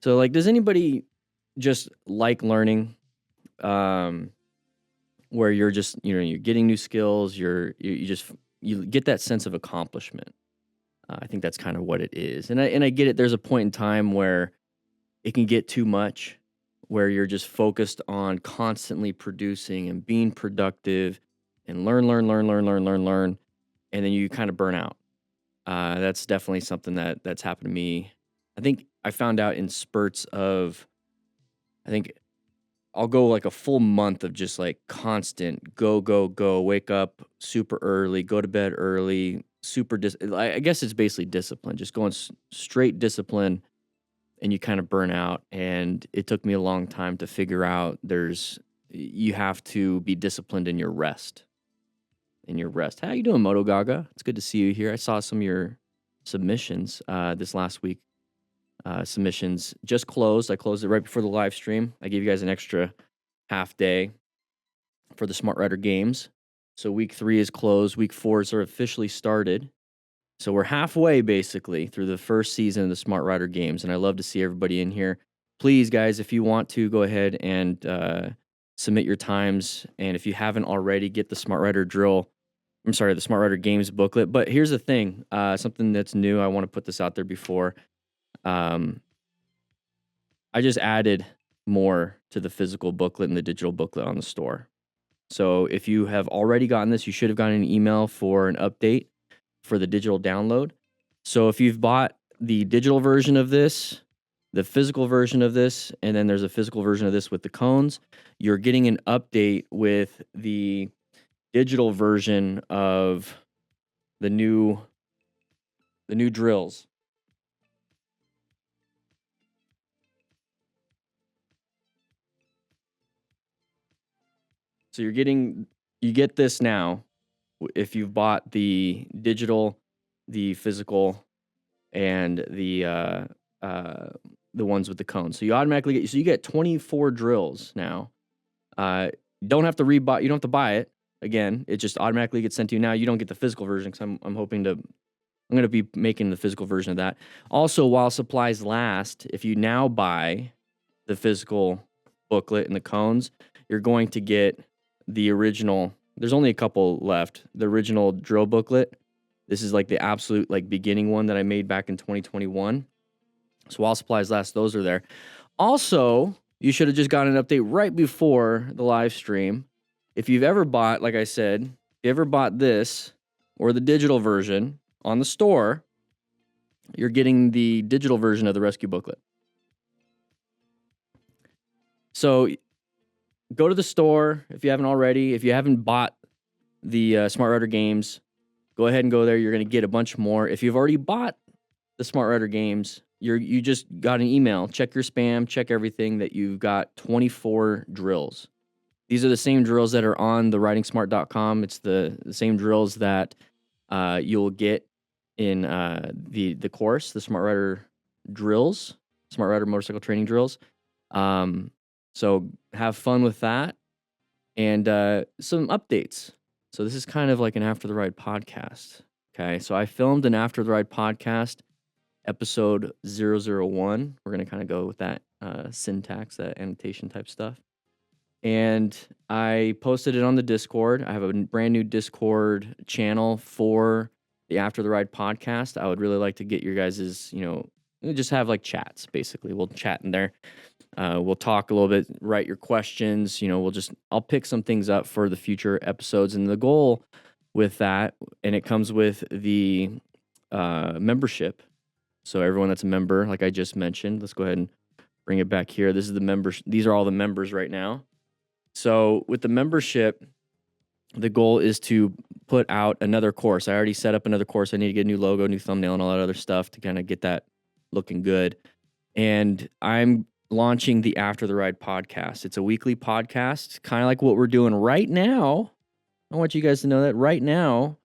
So like, does anybody just like learning, where you're just, you're getting new skills, you get that sense of accomplishment. I think that's kind of what it is. And I get it. There's a point in time where it can get too much, where you're just focused on constantly producing and being productive and learn, and then you kind of burn out. That's definitely something that's happened to me. I think I found out in spurts of, I think I'll go like a full month of just like constant go, wake up super early, go to bed early, I guess it's basically discipline, just going straight discipline, and you kind of burn out. And it took me a long time to figure out you have to be disciplined in your rest. How you doing, Moto Gaga? It's good to see you here. I saw some of your submissions this last week. Submissions just closed. I closed it right before the live stream. I gave you guys an extra half day for the Smart Rider games. So week 3 is closed. Week 4 is officially started. So we're halfway basically through the first season of the Smart Rider games. And I love to see everybody in here. Please, guys, if you want to, go ahead and submit your times. And if you haven't already, get the Smart Rider the Smart Rider games booklet. But here's the thing, something that's new. I want to put this out there before. I just added more to the physical booklet and the digital booklet on the store. So if you have already gotten this, you should have gotten an email for an update for the digital download. So if you've bought the digital version of this, the physical version of this, and then there's a physical version of this with the cones, you're getting an update with the digital version of the new drills. So you get this now if you've bought the digital, the physical, and the ones with the cones. So you get 24 drills now. You don't have to buy it again. It just automatically gets sent to you now. You don't get the physical version because I'm going to be making the physical version of that. Also, while supplies last, if you now buy the physical booklet and the cones, you're going to get the original. There's only a couple left. The original drill booklet. This is like the absolute beginning one that I made back in 2021. So while supplies last, those are there. Also, you should have just gotten an update right before the live stream. If you've ever bought, like I said, if you ever bought this or the digital version on the store, you're getting the digital version of the rescue booklet. So go to the store if you haven't already. If you haven't bought the Smart Rider games, go ahead and go there. You're going to get a bunch more. If you've already bought the Smart Rider games, you just got an email. Check your spam. Check everything that you've got 24 drills. These are the same drills that are on the ridingsmart.com. It's the same drills that you'll get in the course, the Smart Rider drills, Smart Rider motorcycle training drills. So have fun with that, and some updates. So this is kind of like an After the Ride podcast. Okay, so I filmed an After the Ride podcast, episode 001. We're going to kind of go with that syntax, that annotation type stuff. And I posted it on the Discord. I have a brand new Discord channel for the After the Ride podcast. I would really like to get your guys's, just have chats, basically. We'll chat in there. We'll talk a little bit, write your questions. I'll pick some things up for the future episodes. And the goal with that, and it comes with the membership. So everyone that's a member, like I just mentioned, let's go ahead and bring it back here. This is the members. These are all the members right now. So with the membership, the goal is to put out another course. I already set up another course. I need to get a new logo, new thumbnail, and all that other stuff to kind of get that looking good. And I'm launching the After the Ride podcast. It's a weekly podcast, kind of like what we're doing right now. I want you guys to know that right now.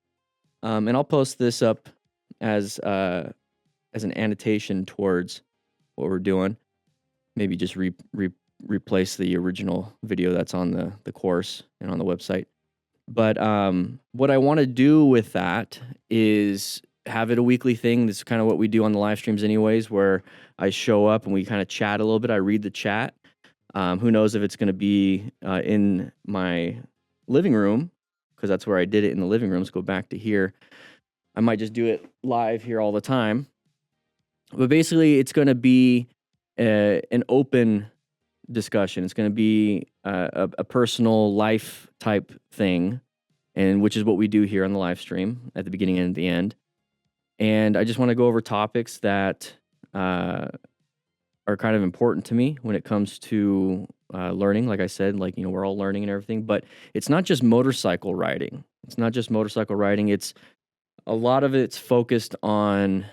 And I'll post this up as an annotation towards what we're doing. Maybe just replace the original video that's on the course and on the website. But what I want to do with that is have it a weekly thing. This is kind of what we do on the live streams anyways, where I show up and we kind of chat a little bit. I read the chat. Who knows if it's going to be in my living room, because that's where I did it, in the living room. Let's go back to here. I might just do it live here all the time. But basically, it's going to be an open discussion. It's going to be a personal life type thing, and which is what we do here on the live stream at the beginning and at the end. And I just want to go over topics that are kind of important to me when it comes to learning. Like I said, like, we're all learning and everything, but it's not just motorcycle riding. It's not just motorcycle riding. It's a lot of it's focused on,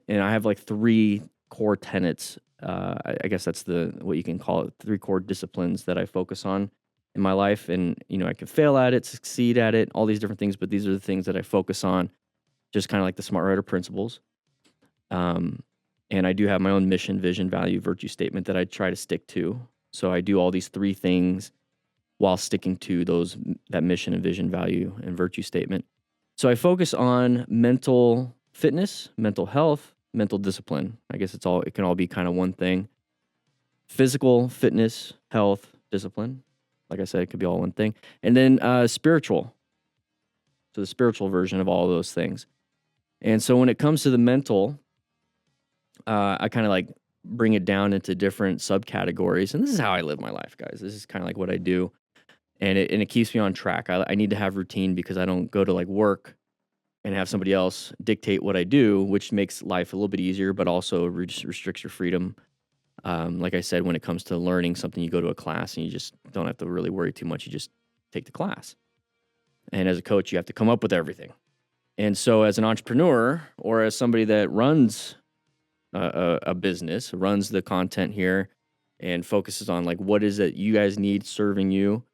and I have like 3 core tenets. I guess that's what you can call it, 3 core disciplines that I focus on in my life. And, I can fail at it, succeed at it, all these different things, but these are the things that I focus on, just kind of like the Smart Rider principles. And I do have my own mission, vision, value, virtue statement that I try to stick to. So I do all these 3 things while sticking to that mission and vision, value, and virtue statement. So I focus on mental fitness, mental health, mental discipline. I guess it can all be kind of one thing. Physical fitness, health, discipline. Like I said, it could be all one thing. And then spiritual. So the spiritual version of all of those things. And so when it comes to the mental, I kind of like bring it down into different subcategories. And this is how I live my life, guys. This is kind of like what I do. And it keeps me on track. I need to have routine, because I don't go to like work and have somebody else dictate what I do, which makes life a little bit easier, but also restricts your freedom. Like I said, when it comes to learning something, you go to a class and you just don't have to really worry too much. You just take the class. And as a coach, you have to come up with everything. And so as an entrepreneur, or as somebody that runs a business, runs the content here and focuses on like what is it you guys need serving you,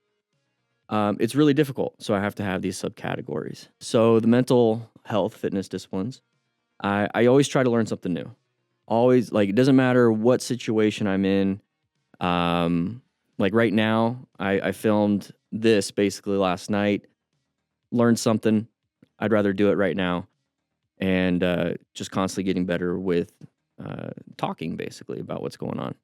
it's really difficult. So I have to have these subcategories. So the mental health, fitness disciplines, I always try to learn something new. Always, like, it doesn't matter what situation I'm in. Like right now, I filmed this basically last night, learned something. I'd rather do it right now, and just constantly getting better with talking basically about what's going on.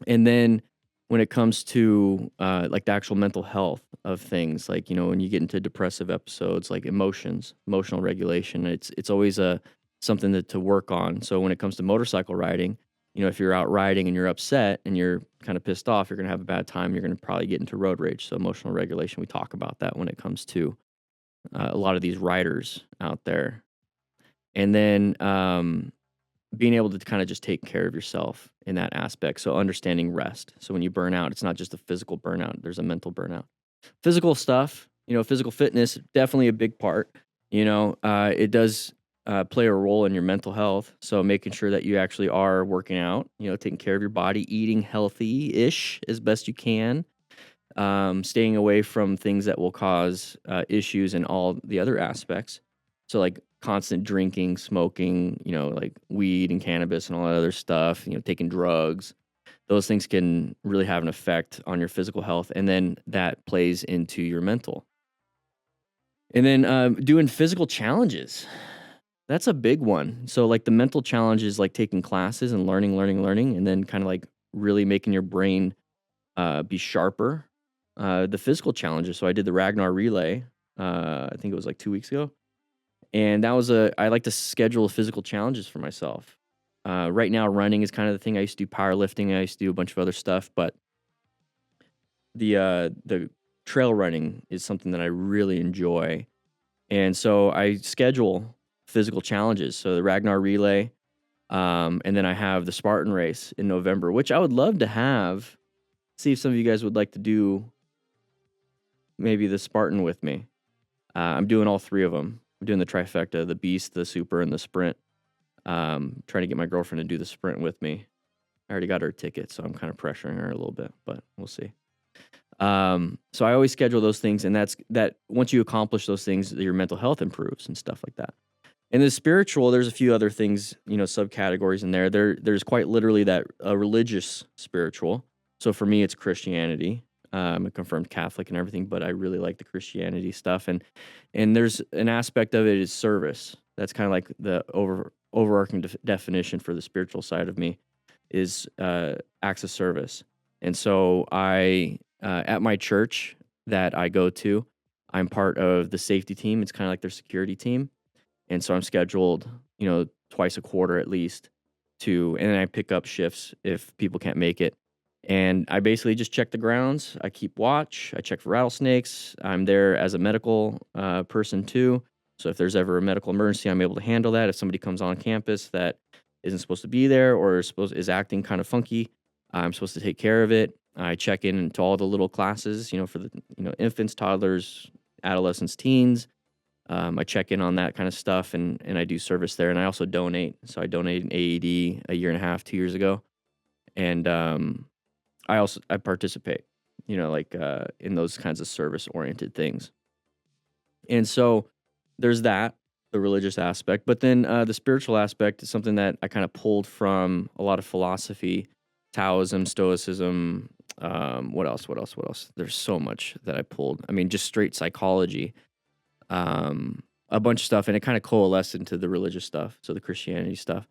And then when it comes to like the actual mental health of things, like, when you get into depressive episodes, like emotional regulation, it's always something to work on. So when it comes to motorcycle riding, if you're out riding and you're upset and you're kind of pissed off, you're going to have a bad time. You're going to probably get into road rage. So emotional regulation, we talk about that when it comes to a lot of these riders out there. And then being able to kind of just take care of yourself in that aspect. So understanding rest. So when you burn out, it's not just a physical burnout. There's a mental burnout. Physical stuff, physical fitness, definitely a big part. It does play a role in your mental health. So making sure that you actually are working out, taking care of your body, eating healthy-ish as best you can, staying away from things that will cause issues in all the other aspects. So like constant drinking, smoking, like weed and cannabis and all that other stuff, taking drugs. Those things can really have an effect on your physical health. And then that plays into your mental. And then doing physical challenges. That's a big one. So like the mental challenge is like taking classes and learning, and then kind of like really making your brain be sharper. The physical challenges. So I did the Ragnar relay. I think it was like 2 weeks ago. And that was I like to schedule physical challenges for myself. Right now, running is kind of the thing. I used to do powerlifting. I used to do a bunch of other stuff, but the trail running is something that I really enjoy. And so I schedule physical challenges. So the Ragnar relay, and then I have the Spartan race in November, which I would love to have. See if some of you guys would like to do maybe the Spartan with me. I'm doing all 3 of them. I'm doing the trifecta, the beast, the super, and the sprint. Trying to get my girlfriend to do the sprint with me. I already got her a ticket, so I'm kind of pressuring her a little bit, but we'll see. So I always schedule those things, and that once you accomplish those things, your mental health improves and stuff like that. And the spiritual, there's a few other things, subcategories in there. There's quite literally that religious spiritual. So for me, it's Christianity. I'm a confirmed Catholic and everything, but I really like the Christianity stuff. And there's an aspect of it is service. That's kind of like the overarching definition for the spiritual side of me is acts of service. And so I at my church that I go to, I'm part of the safety team. It's kind of like their security team. And so I'm scheduled, twice a quarter at least and then I pick up shifts if people can't make it. And I basically just check the grounds. I keep watch. I check for rattlesnakes. I'm there as a medical person too. So if there's ever a medical emergency, I'm able to handle that. If somebody comes on campus that isn't supposed to be there or is acting kind of funky, I'm supposed to take care of it. I check in into all the little classes, for the infants, toddlers, adolescents, teens. I check in on that kind of stuff, and I do service there. And I also donate. So I donated an AED a year and a half, 2 years ago, and I participate, in those kinds of service oriented things. And so there's that, the religious aspect, but then the spiritual aspect is something that I kind of pulled from a lot of philosophy, Taoism, Stoicism. What else? There's so much that I pulled. I mean, just straight psychology. A bunch of stuff, and it kind of coalesced into the religious stuff, so the Christianity stuff.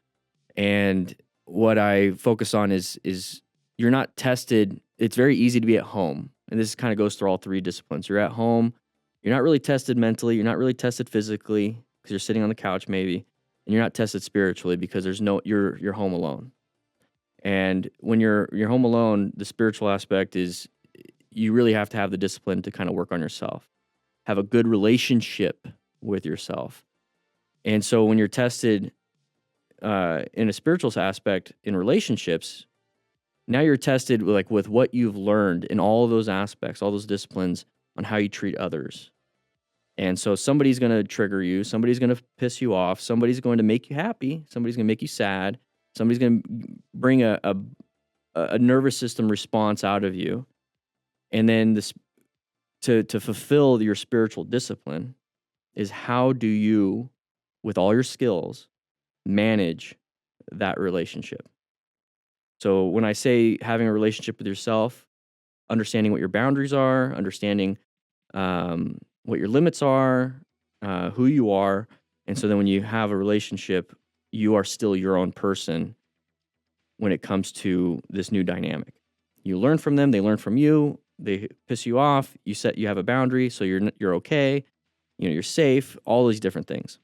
And what I focus on is you're not tested. It's very easy to be at home, and this kind of goes through all three disciplines. You're at home, you're not really tested mentally, you're not really tested physically because you're sitting on the couch maybe, and you're not tested spiritually because you're home alone. And when you're home alone, the spiritual aspect is you really have to have the discipline to kind of work on yourself. Have a good relationship with yourself. And so when you're tested in a spiritual aspect in relationships, now you're tested with what you've learned in all of those aspects, all those disciplines on how you treat others. And so somebody's going to trigger you, somebody's going to piss you off, somebody's going to make you happy, somebody's going to make you sad, somebody's going to bring a nervous system response out of you. And then to fulfill your spiritual discipline is how do you, with all your skills, manage that relationship. So when I say having a relationship with yourself, understanding what your boundaries are, understanding what your limits are, who you are, and so then when you have a relationship, you are still your own person when it comes to this new dynamic. You learn from them, they learn from you. They piss you off. You have a boundary, so you're okay. You're safe. All these different things.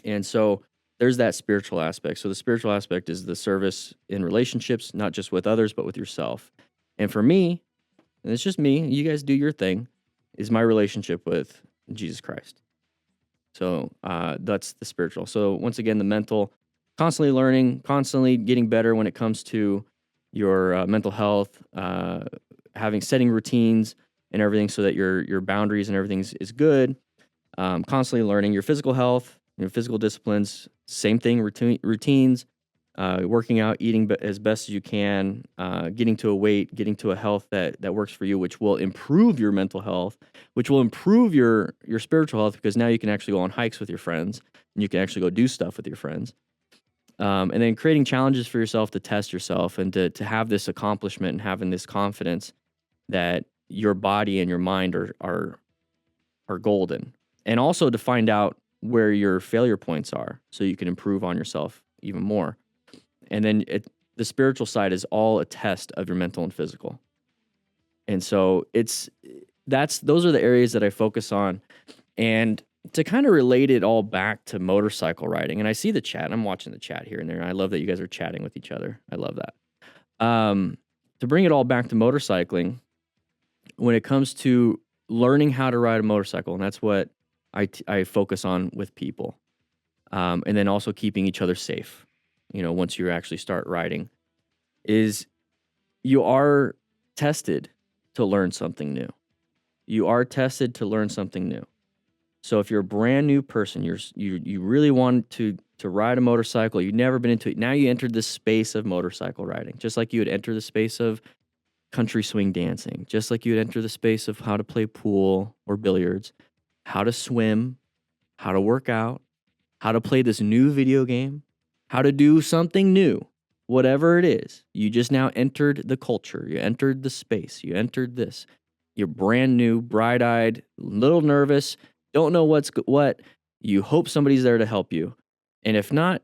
And so there's that spiritual aspect. So the spiritual aspect is the service in relationships, not just with others, but with yourself. And for me, and it's just me. You guys do your thing. Is my relationship with Jesus Christ. So that's the spiritual. So once again, the mental, constantly learning, constantly getting better when it comes to your mental health. Setting routines and everything so that your boundaries and everything is good. Constantly learning your physical health, your physical disciplines, same thing, routines, working out, eating as best as you can, getting to a weight, getting to a health that works for you, which will improve your mental health, which will improve your spiritual health because now you can actually go on hikes with your friends and you can actually go do stuff with your friends. And then creating challenges for yourself to test yourself and to have this accomplishment and having this confidence that your body and your mind are golden, and also to find out where your failure points are so you can improve on yourself even more. And then the spiritual side is all a test of your mental and physical. And so those are the areas that I focus on. And to kind of relate it all back to motorcycle riding, and I see the chat, I'm watching the chat here and there, and I love that you guys are chatting with each other. I love that. To bring it all back to motorcycling, when it comes to learning how to ride a motorcycle, and that's what I focus on with people, and then also keeping each other safe, once you actually start riding, is you are tested to learn something new. You are tested to learn something new. So if you're a brand new person, you really want to ride a motorcycle, you've never been into it, now you entered the space of motorcycle riding, just like you would enter the space of country swing dancing, just like you would enter the space of how to play pool or billiards, how to swim, how to work out, how to play this new video game, how to do something new, whatever it is. You just now entered the culture. You entered the space. You entered this. You're brand new, bright-eyed, little nervous, don't know what, You hope somebody's there to help you. And if not,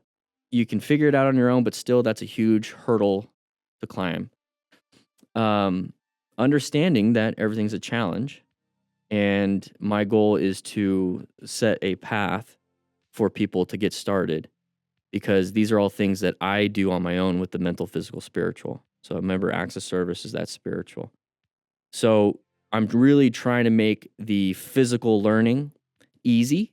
you can figure it out on your own, but still that's a huge hurdle to climb. Understanding that everything's a challenge, and my goal is to set a path for people to get started, because these are all things that I do on my own with the mental, physical, spiritual. So a member access service is that spiritual. So I'm really trying to make the physical learning easy,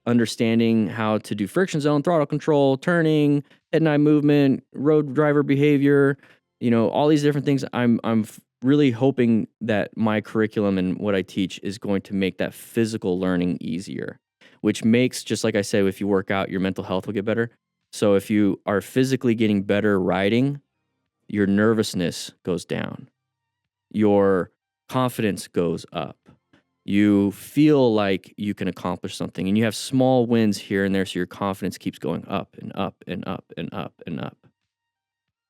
understanding how to do friction zone, throttle control, turning, head and eye movement, road driver behavior, all these different things. I'm really hoping that my curriculum and what I teach is going to make that physical learning easier, which makes, just like I said, if you work out, your mental health will get better. So if you are physically getting better riding, your nervousness goes down. Your confidence goes up. You feel like you can accomplish something, and you have small wins here and there, so your confidence keeps going up and up and up and up and up.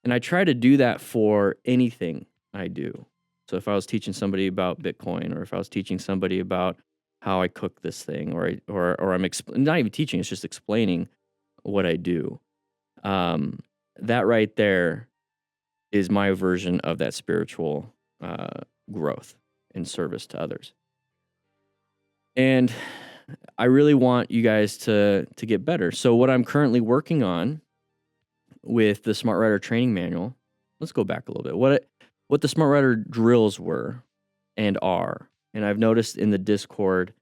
And I try to do that for anything I do. So if I was teaching somebody about Bitcoin, or if I was teaching somebody about how I cook this thing, or I'm not even teaching, it's just explaining what I do. That right there is my version of that spiritual growth and service to others. And I really want you guys to get better. So what I'm currently working on with the Smart Rider training manual, let's go back a little bit. What the Smart Rider drills were and are. And I've noticed in the Discord,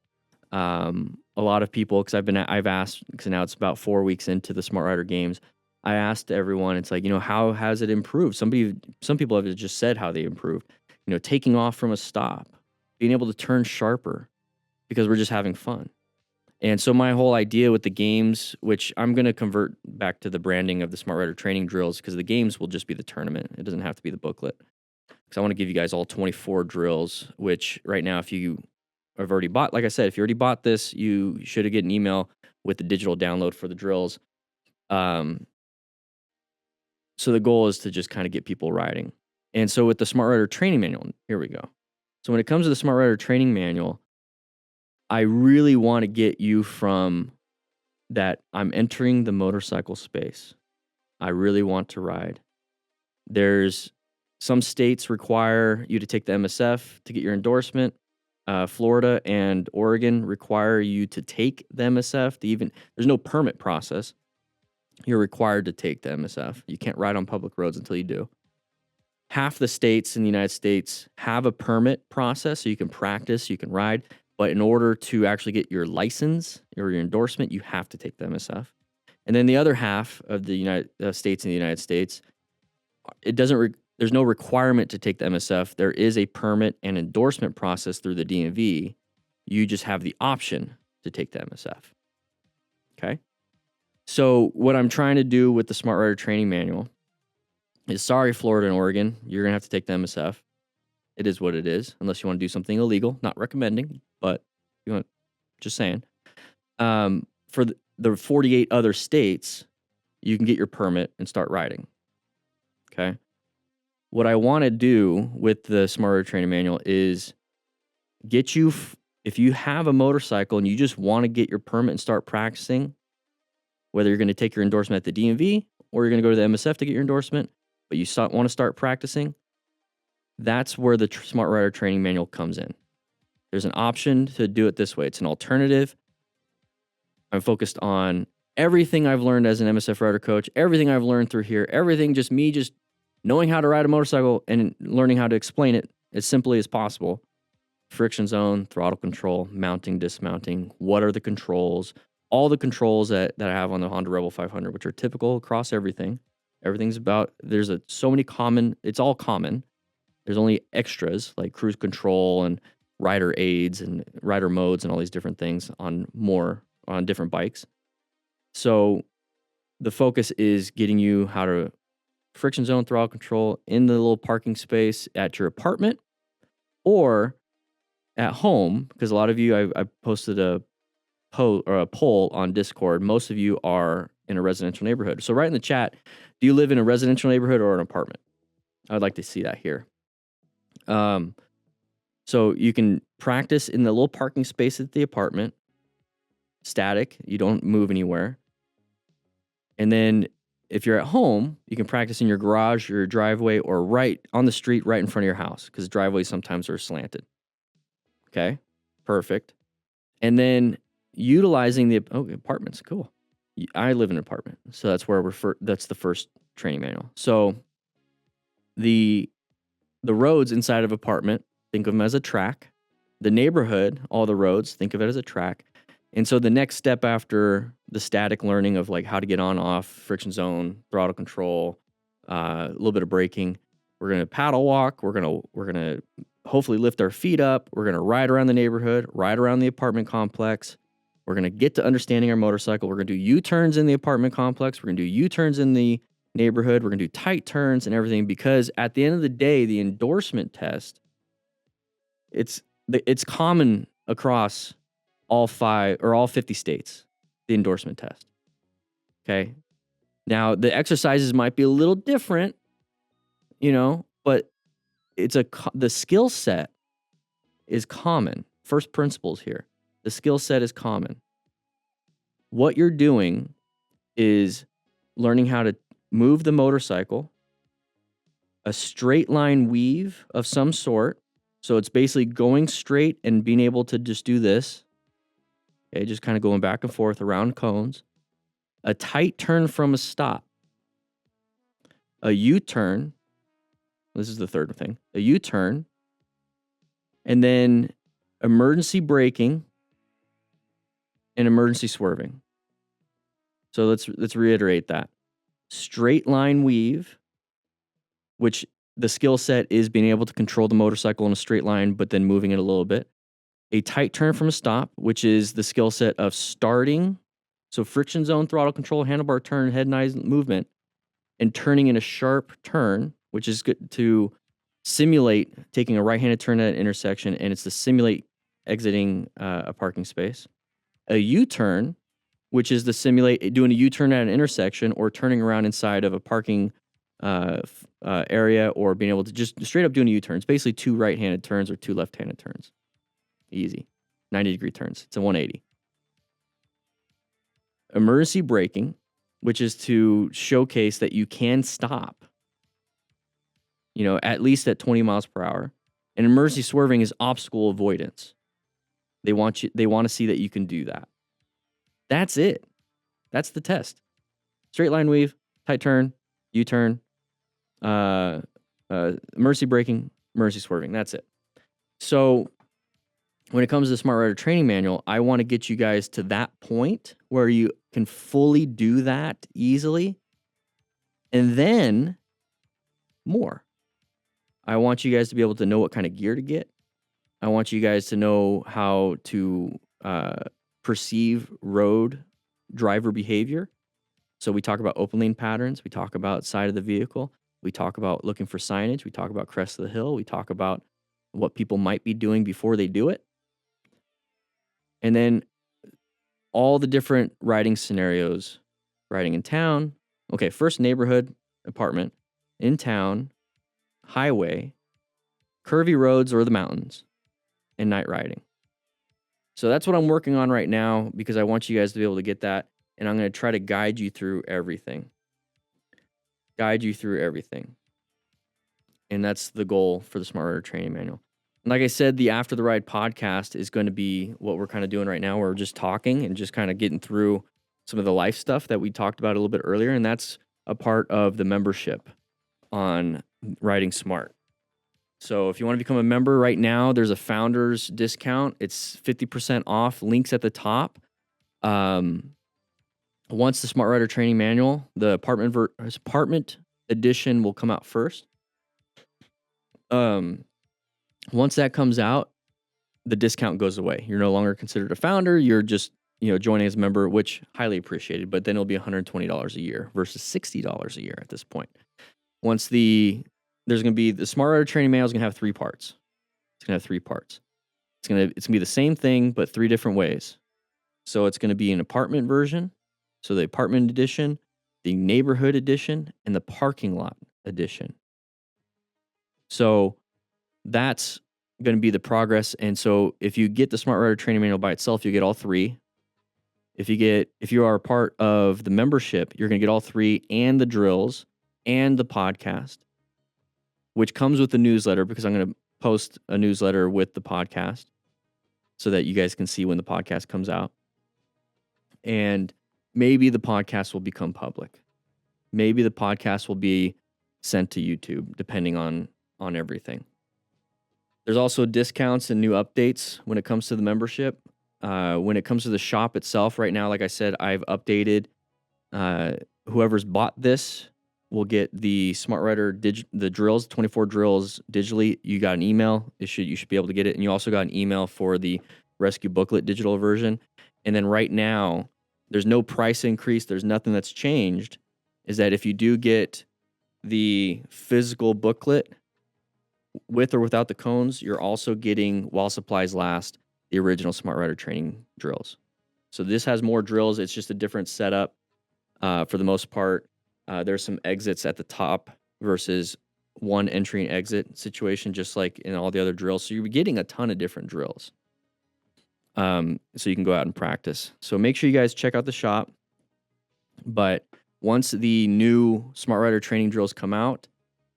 a lot of people, because I've asked, because now it's about 4 weeks into the Smart Rider games, I asked everyone, it's like, how has it improved? Some people have just said how they improved. Taking off from a stop, being able to turn sharper, because we're just having fun. And so my whole idea with the games, which I'm going to convert back to the branding of the Smart Rider training drills, because the games will just be the tournament. It doesn't have to be the booklet. Because I want to give you guys all 24 drills, which right now, if you have already bought, like I said, if you already bought this, you should get an email with the digital download for the drills. So the goal is to just kind of get people riding. And so with the Smart Rider training manual, here we go. So when it comes to the Smart Rider training manual, I really want to get you from that I'm entering the motorcycle space. I really want to ride. There's some states require you to take the MSF to get your endorsement. Florida and Oregon require you to take the MSF. There's no permit process. You're required to take the MSF. You can't ride on public roads until you do. Half the states in the United States have a permit process, so you can practice, you can ride. But in order to actually get your license or your endorsement, you have to take the MSF. And then the other half of the United States in the United States, there's no requirement to take the MSF. There is a permit and endorsement process through the DMV. You just have the option to take the MSF. Okay? So what I'm trying to do with the Smart Rider training manual is, sorry, Florida and Oregon, you're going to have to take the MSF. It is what it is, unless you want to do something illegal. Not recommending, but just saying. For the 48 other states, you can get your permit and start riding. Okay? What I want to do with the Smart Rider training manual is get you, if you have a motorcycle and you just want to get your permit and start practicing, whether you're going to take your endorsement at the DMV or you're going to go to the MSF to get your endorsement, but you want to start practicing, that's where the Smart Rider training manual comes in. There's an option to do it this way. It's an alternative. I'm focused on everything I've learned as an MSF rider coach, everything I've learned through here, everything just me just knowing how to ride a motorcycle and learning how to explain it as simply as possible. Friction zone, throttle control, mounting, dismounting, what are the controls, all the controls that I have on the Honda Rebel 500, which are typical across everything. Everything's so many common, it's all common. There's only extras like cruise control and rider aids and rider modes and all these different things on different bikes. So the focus is getting you how to friction zone, throttle control in the little parking space at your apartment or at home, because a lot of you, I posted a poll on Discord. Most of you are in a residential neighborhood. So write in the chat, do you live in a residential neighborhood or an apartment? I'd like to see that here. So you can practice in the little parking space at the apartment, static. You don't move anywhere. And then if you're at home, you can practice in your garage, your driveway, or right on the street right in front of your house, because driveways sometimes are slanted. Okay, perfect. And then utilizing the apartments, cool. I live in an apartment, so that's where that's the first training manual. So the roads inside of apartment, think of them as a track. The neighborhood, all the roads, think of it as a track. And so the next step after the static learning of like how to get on, off, friction zone, throttle control, a little bit of braking, we're gonna paddle walk. We're gonna hopefully lift our feet up. We're gonna ride around the neighborhood, ride around the apartment complex. We're gonna get to understanding our motorcycle. We're gonna do U-turns in the apartment complex. We're gonna do U-turns in the neighborhood. We're gonna do tight turns and everything, because at the end of the day, the endorsement test, it's common across all 50 states, the endorsement test. Okay. Now the exercises might be a little different, but the skill set is common. First principles here. The skill set is common. What you're doing is learning how to move the motorcycle, a straight line weave of some sort. So it's basically going straight and being able to just do this. Okay, just kind of going back and forth around cones. A tight turn from a stop. A U-turn. This is the third thing. A U-turn. And then emergency braking and emergency swerving. So let's reiterate that. Straight line weave, which the skill set is being able to control the motorcycle in a straight line, but then moving it a little bit. A tight turn from a stop, which is the skill set of starting. So friction zone, throttle control, handlebar turn, head and eyes movement, and turning in a sharp turn, which is good to simulate taking a right-handed turn at an intersection, and it's to simulate exiting a parking space. A U-turn, which is to simulate doing a U-turn at an intersection or turning around inside of a parking area, or being able to just straight up doing a U-turn. It's basically 2 right-handed turns or 2 left-handed turns. Easy. 90-degree turns. It's a 180. Emergency braking, which is to showcase that you can stop, at least at 20 miles per hour. And emergency swerving is obstacle avoidance. They want to see that you can do that. That's it. That's the test. Straight line weave, tight turn, U-turn, emergency braking, emergency swerving. That's it. So when it comes to the Smart Rider Training Manual, I want to get you guys to that point where you can fully do that easily. And then more. I want you guys to be able to know what kind of gear to get. I want you guys to know how to perceive road driver behavior. So we talk about open lane patterns. We talk about side of the vehicle. We talk about looking for signage. We talk about crest of the hill. We talk about what people might be doing before they do it. And then all the different riding scenarios. Riding in town. Okay, first neighborhood, apartment, in town, highway, curvy roads or the mountains, and night riding. So that's what I'm working on right now, because I want you guys to be able to get that. And I'm going to try to guide you through everything. And that's the goal for the Smart Rider Training Manual. And like I said, the After the Ride podcast is going to be what we're kind of doing right now. We're just talking and just kind of getting through some of the life stuff that we talked about a little bit earlier. And that's a part of the membership on Riding Smart. So if you want to become a member right now, there's a founder's discount. It's 50% off. Links at the top. Once the Smart Rider Training Manual, the apartment edition will come out first. Once that comes out, the discount goes away. You're no longer considered a founder. You're just, joining as a member, which highly appreciated, but then it'll be $120 a year versus $60 a year at this point. Once there's going to be the Smart Rider Training Manual is going to have 3 parts. It's going to have 3 parts. It's going to be the same thing, but 3 different ways. So it's going to be an apartment version. So the apartment edition, the neighborhood edition, and the parking lot edition. So that's going to be the progress. And so if you get the Smart Rider Training Manual by itself, you get all 3. If you are a part of the membership, you're going to get all three and the drills and the podcast, which comes with the newsletter, because I'm going to post a newsletter with the podcast so that you guys can see when the podcast comes out. And maybe the podcast will become public. Maybe the podcast will be sent to YouTube, depending on everything. There's also discounts and new updates when it comes to the membership. When it comes to the shop itself, right now, like I said, I've updated. Whoever's bought this will get the SmartWriter the drills, 24 drills digitally. You got an email. You should be able to get it, and you also got an email for the Rescue Booklet digital version. And then right now, there's no price increase. There's nothing that's changed. Is that if you do get the physical booklet with or without the cones, you're also getting, while supplies last, the original SmartWriter training drills. So this has more drills. It's just a different setup for the most part. There's some exits at the top versus one entry and exit situation, just like in all the other drills. So you're getting a ton of different drills. So you can go out and practice. So make sure you guys check out the shop. But once the new SmartWriter training drills come out,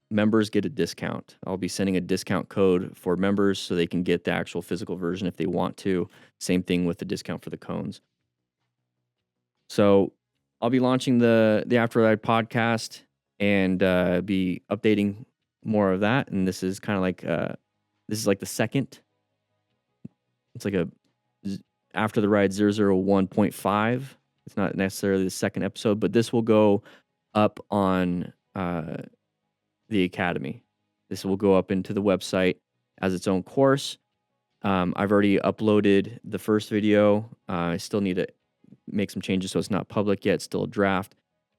members get a discount. I'll be sending a discount code for members so they can get the actual physical version if they want to. Same thing with the discount for the cones. So I'll be launching the After Ride podcast and be updating more of that. And this is kind of like the second. It's like a After the Ride 001.5. It's not necessarily the second episode, but this will go up on the Academy. This will go up into the website as its own course. I've already uploaded the first video. I still need to make some changes so it's not public yet. It's still a draft.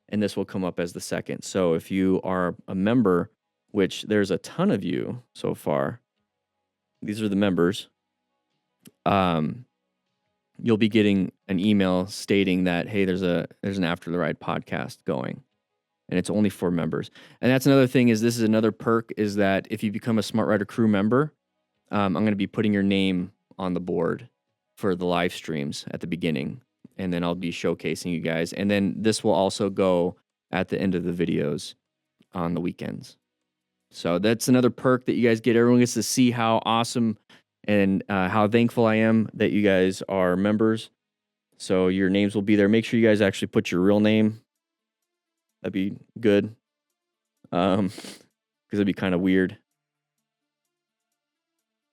And this will come up as the second. So if you are a member, which there's a ton of you so far, these are the members, you'll be getting an email stating that, hey, there's an After the Ride podcast going. And it's only for members. And that's another thing, is this is another perk, is that if you become a SmartWriter crew member, I'm going to be putting your name on the board for the live streams at the beginning. And then I'll be showcasing you guys. And then this will also go at the end of the videos on the weekends. So that's another perk that you guys get. Everyone gets to see how awesome and how thankful I am that you guys are members. So your names will be there. Make sure you guys actually put your real name. That'd be good. Because it'd be kind of weird.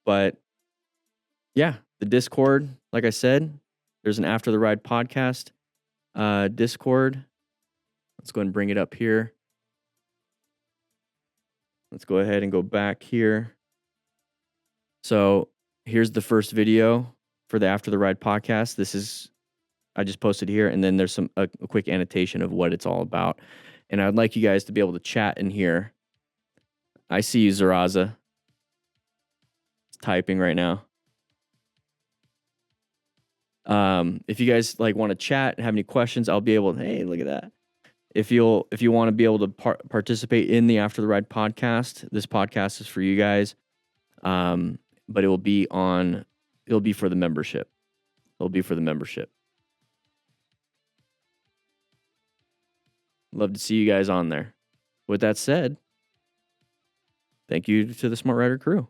But yeah, the Discord, like I said, there's an After the Ride podcast Discord. Let's go ahead and bring it up here. Let's go ahead and go back here. So here's the first video for the After the Ride podcast. I just posted here, and then there's a quick annotation of what it's all about. And I'd like you guys to be able to chat in here. I see you, Zaraza. It's typing right now. If you guys want to chat and have any questions, I'll be able to, hey, look at that. If you want to be able to participate in the After the Ride podcast, this podcast is for you guys. But it'll be for the membership. It'll be for the membership. Love to see you guys on there. With that said, thank you to the SmartWriter crew.